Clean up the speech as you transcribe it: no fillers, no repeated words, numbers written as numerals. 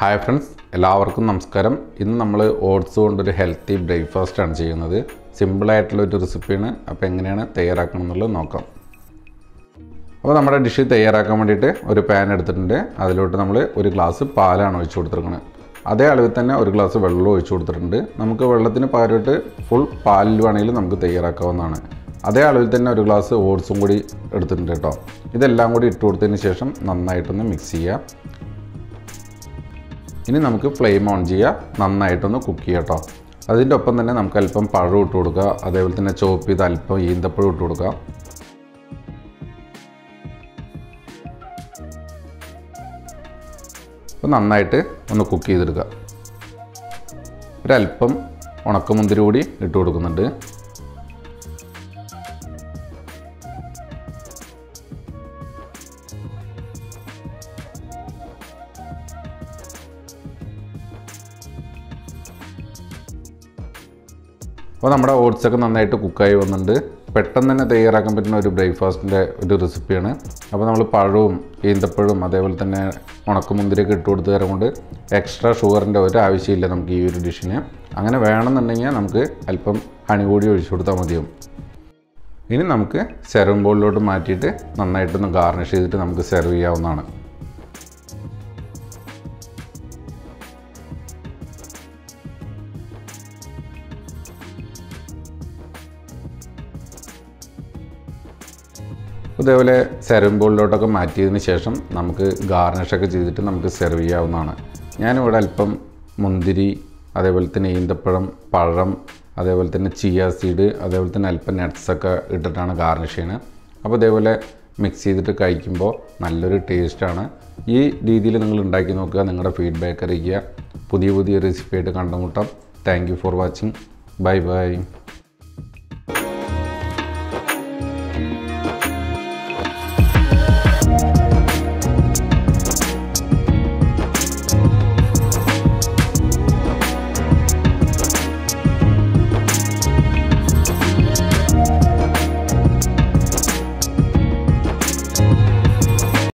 Hi friends, എല്ലാവർക്കും നമസ്കാരം. ഇന്ന് നമ്മൾ ഓട്സ് കൊണ്ടൊരു ഹെൽത്തി ബ്രേക്ക്ഫാസ്റ്റാണ് ചെയ്യുന്നത്. സിമ്പിളായിട്ടുള്ളൊരു റെസിപ്പിയാണ്. അപ്പോൾ എങ്ങനെയാണ് തയ്യാറാക്കണം എന്നുള്ളത് നോക്കാം. അപ്പോൾ നമ്മുടെ ഡിഷ് തയ്യാറാക്കാൻ വേണ്ടിയിട്ട് ഒരു പാൻ എടുത്തിട്ടുണ്ട്. അതിലോട്ട് നമ്മൾ ഒരു ഗ്ലാസ് പാലാണ് ഒഴിച്ചു കൊടുത്തിരിക്കുന്നത്. അതേ അളവിൽ തന്നെ ഒരു ഗ്ലാസ് വെള്ളം ഒഴിച്ചു കൊടുത്തിട്ടുണ്ട്. നമുക്ക് വെള്ളത്തിന് പകരമായിട്ട് ഫുൾ പാലിൽ വേണമെങ്കിൽ നമുക്ക് തയ്യാറാക്കാവുന്നതാണ്. അതേ അളവിൽ തന്നെ ഒരു ഗ്ലാസ് ഓട്സും കൂടി എടുത്തിട്ടുണ്ട് കേട്ടോ. ഇതെല്ലാം കൂടി ഇട്ട് കൊടുത്തതിന് ശേഷം നന്നായിട്ടൊന്ന് മിക്സ് ചെയ്യുക. ഇനി നമുക്ക് ഫ്ലെയിം ഓൺ ചെയ്യുക, നന്നായിട്ടൊന്ന് കുക്ക് ചെയ്യുക കേട്ടോ. അതിൻ്റെ ഒപ്പം തന്നെ നമുക്ക് അല്പം പഴം ഇട്ട് കൊടുക്കുക, അതേപോലെ തന്നെ ചോപ്പ് ചെയ്ത് അല്പം ഈന്തപ്പഴം ഇട്ട് കൊടുക്കുക. അപ്പോൾ നന്നായിട്ട് ഒന്ന് കുക്ക് ചെയ്തെടുക്കുക. ഒരല്പം ഉണക്കമുന്തിരി കൂടി ഇട്ട് കൊടുക്കുന്നുണ്ട്. അപ്പോൾ നമ്മുടെ ഓട്സൊക്കെ നന്നായിട്ട് കുക്കായി വന്നിട്ടുണ്ട്. പെട്ടെന്ന് തന്നെ തയ്യാറാക്കാൻ പറ്റുന്ന ഒരു ബ്രേക്ക്ഫാസ്റ്റിൻ്റെ ഒരു റെസിപ്പിയാണ്. അപ്പോൾ നമ്മൾ പഴവും ഈന്തപ്പഴവും അതേപോലെ തന്നെ ഉണക്കമുന്തിരിയൊക്കെ ഇട്ട് കൊടുത്ത് തരം കൊണ്ട് എക്സ്ട്രാ ഷുഗറിൻ്റെ ഒരു ആവശ്യമില്ല നമുക്ക് ഈ ഒരു ഡിഷിന്. അങ്ങനെ വേണമെന്നുണ്ടെങ്കിൽ നമുക്ക് അല്പം ഹണി കൂടി ഒഴിച്ചു കൊടുത്താൽ മതിയാവും. ഇനി നമുക്ക് സെർവിംഗ് ബൗളിലോട്ട് മാറ്റിയിട്ട് നന്നായിട്ടൊന്ന് ഗാർണിഷ് ചെയ്തിട്ട് നമുക്ക് സെർവ് ചെയ്യാവുന്നതാണ്. ഇതേപോലെ സെർവിംഗ് ബൗളിലോട്ടൊക്കെ മാറ്റിയതിന് ശേഷം നമുക്ക് ഗാർണിഷൊക്കെ ചെയ്തിട്ട് നമുക്ക് സെർവ് ചെയ്യാവുന്നതാണ്. ഞാനിവിടെ അല്പം മുന്തിരി, അതേപോലെ തന്നെ ഈന്തപ്പഴം, പഴം, അതേപോലെ തന്നെ ചിയ സീഡ്, അതേപോലെ തന്നെ അല്പം നട്ട്സൊക്കെ ഇട്ടിട്ടാണ് ഗാർണിഷ് ചെയ്യുന്നത്. അപ്പോൾ ഇതേപോലെ മിക്സ് ചെയ്തിട്ട് കഴിക്കുമ്പോൾ നല്ലൊരു ടേസ്റ്റാണ്. ഈ രീതിയിൽ നിങ്ങൾ ഉണ്ടാക്കി നോക്കുക, നിങ്ങളുടെ ഫീഡ്ബാക്ക് അറിയിക്കുക. പുതിയ റെസിപ്പി ആയിട്ട് കണ്ടുമുട്ടാം. Thank you for watching. Bye bye.